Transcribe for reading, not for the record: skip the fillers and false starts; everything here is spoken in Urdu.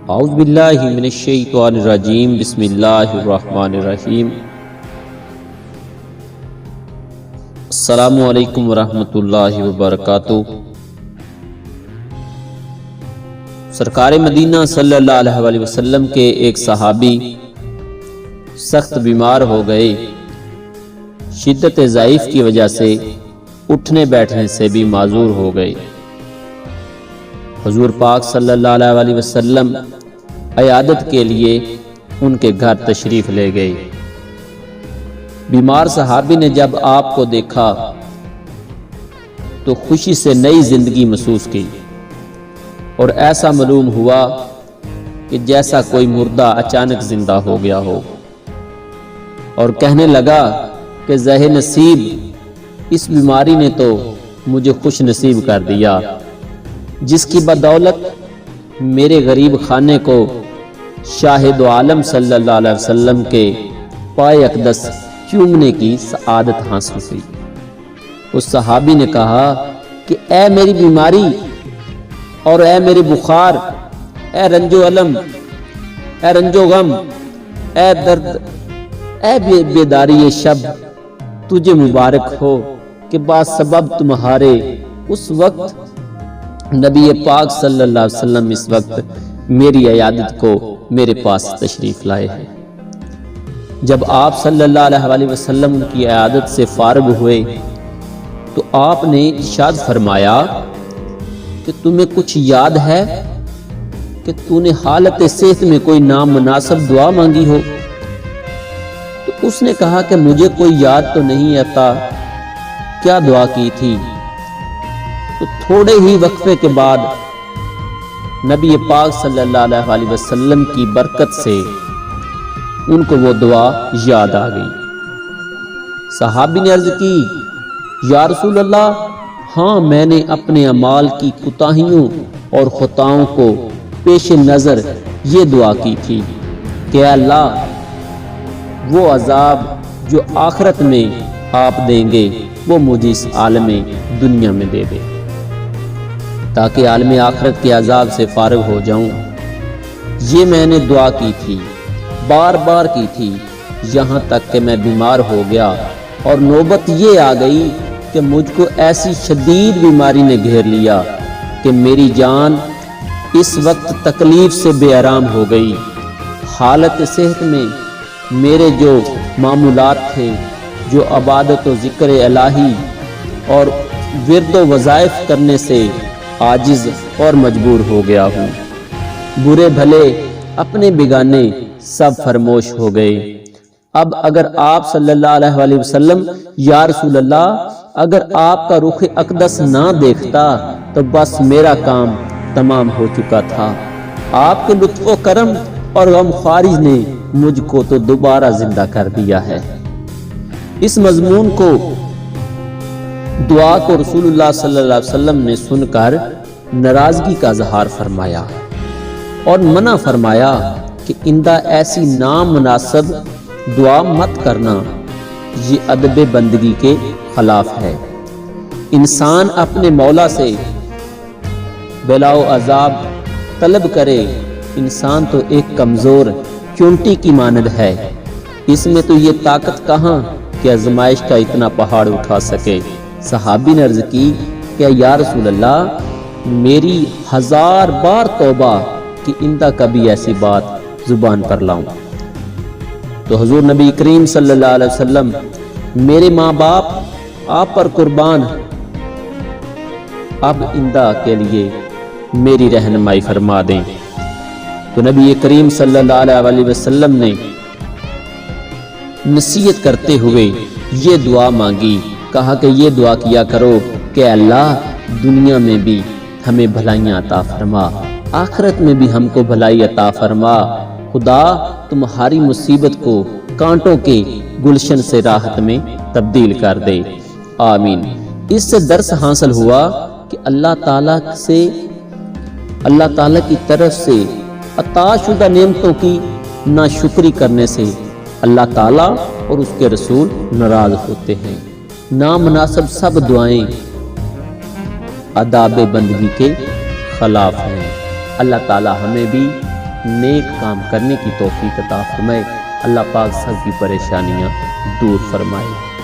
اعوذ باللہ من الشیطان الرجیم بسم اللہ الرحمن الرحیم۔ السلام علیکم ورحمۃ اللہ وبرکاتہ۔ سرکار مدینہ صلی اللہ علیہ وسلم کے ایک صحابی سخت بیمار ہو گئے، شدت ضعیف کی وجہ سے اٹھنے بیٹھنے سے بھی معذور ہو گئے۔ حضور پاک صلی اللہ علیہ وسلم عیادت کے لیے ان کے گھر تشریف لے گئے۔ بیمار صحابی نے جب آپ کو دیکھا تو خوشی سے نئی زندگی محسوس کی اور ایسا معلوم ہوا کہ جیسا کوئی مردہ اچانک زندہ ہو گیا ہو، اور کہنے لگا کہ ذہ نصیب، اس بیماری نے تو مجھے خوش نصیب کر دیا، جس کی بدولت میرے غریب خانے کو شاہد عالم صلی اللہ علیہ وسلم کے پائے اقدس چومنے کی سعادت حاصل ہوئی۔ اس صحابی نے کہا کہ اے میری بیماری اور اے میرے بخار، اے رنج و علم، اے رنج و غم، اے درد، اے بیداری شب، تجھے مبارک ہو کہ باسبب تمہارے اس وقت نبی پاک صلی اللہ علیہ وسلم اس وقت میری عیادت کو میرے پاس تشریف لائے ہیں۔ جب آپ صلی اللہ علیہ وسلم ان کی عیادت سے فارغ ہوئے تو آپ نے ارشاد فرمایا کہ تمہیں کچھ یاد ہے کہ تو نے حالت صحت میں کوئی نامناسب دعا مانگی ہو؟ تو اس نے کہا کہ مجھے کوئی یاد تو نہیں آتا، کیا دعا کی تھی؟ تو تھوڑے ہی وقفے کے بعد نبی پاک صلی اللہ علیہ وسلم کی برکت سے ان کو وہ دعا یاد آ گئی۔ صحابی نے عرض کی، یا رسول اللہ، ہاں میں نے اپنے اعمال کی کوتاہیوں اور خطاؤں کو پیش نظر یہ دعا کی تھی کہ اے اللہ، وہ عذاب جو آخرت میں آپ دیں گے وہ مجھے اس عالم دنیا میں دے دے، تاکہ عالم آخرت کے عذاب سے فارغ ہو جاؤں۔ یہ میں نے دعا کی تھی، بار بار کی تھی، یہاں تک کہ میں بیمار ہو گیا اور نوبت یہ آ گئی کہ مجھ کو ایسی شدید بیماری نے گھیر لیا کہ میری جان اس وقت تکلیف سے بے آرام ہو گئی۔ حالت صحت میں میرے جو معمولات تھے، جو عبادت و ذکر الہی اور ورد و وظائف کرنے سے عاجز اور مجبور ہو گیا ہوں۔ برے بھلے اپنے بیگانے سب فرموش ہو گئے۔ اب اگر آپ صلی اللہ علیہ وسلم، یا رسول اللہ، اگر آپ کا رخ اقدس نہ دیکھتا تو بس میرا کام تمام ہو چکا تھا۔ آپ کے لطف و کرم اور غم خواری نے مجھ کو تو دوبارہ زندہ کر دیا ہے۔ اس مضمون کو، دعا کو رسول اللہ صلی اللہ علیہ وسلم نے سن کر ناراضگی کا اظہار فرمایا اور منع فرمایا کہ اندہ ایسی نامناسب دعا مت کرنا، یہ ادب بندگی کے خلاف ہے۔ انسان اپنے مولا سے بلا و عذاب طلب کرے، انسان تو ایک کمزور چونٹی کی مانند ہے، اس میں تو یہ طاقت کہاں کہ آزمائش کا اتنا پہاڑ اٹھا سکے۔ صحابی نے عرض کی کہ یا رسول اللہ، میری 1000 بار توبہ کہ اندہ کبھی ایسی بات زبان پر لاؤں۔ تو حضور نبی کریم صلی اللہ علیہ وسلم، میرے ماں باپ آپ پر قربان، اب اندہ کے لیے میری رہنمائی فرما دیں۔ تو نبی کریم صلی اللہ علیہ وسلم نے نصیحت کرتے ہوئے یہ دعا مانگی، کہا کہ یہ دعا کیا کرو کہ اللہ، دنیا میں بھی ہمیں بھلائیاں عطا فرما، آخرت میں بھی ہم کو بھلائی عطا فرما، خدا تمہاری مصیبت کو کانٹوں کے گلشن سے راحت میں تبدیل کر دے، آمین۔ اس سے درس حاصل ہوا کہ اللہ تعالیٰ کی طرف سے عطا شدہ نعمتوں کی ناشکری کرنے سے اللہ تعالیٰ اور اس کے رسول ناراض ہوتے ہیں۔ نامناسب سب دعائیں آداب بندگی کے خلاف ہیں۔ اللہ تعالی ہمیں بھی نیک کام کرنے کی توفیق عطا فرمائے۔ اللہ پاک سب کی پریشانیاں دور فرمائے۔